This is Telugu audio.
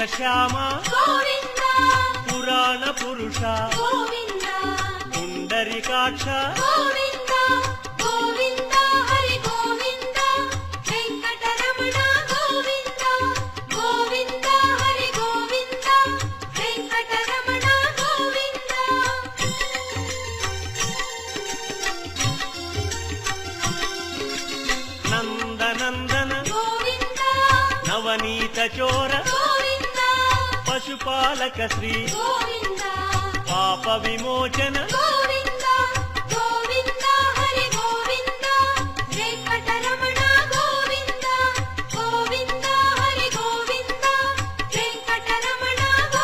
శ్యామ గోవింద పురాణ పురుష గోవింద పుండరీకాక్ష గోవింద గోవింద హరి గోవింద వెంకటరమణ గోవింద గోవింద హరి గోవింద వెంకటరమణ గోవింద నందనందన గోవింద నవనీత చోర గోవింద పశుపాలక శ్రీ గోవింద పాప విమోచన గోవింద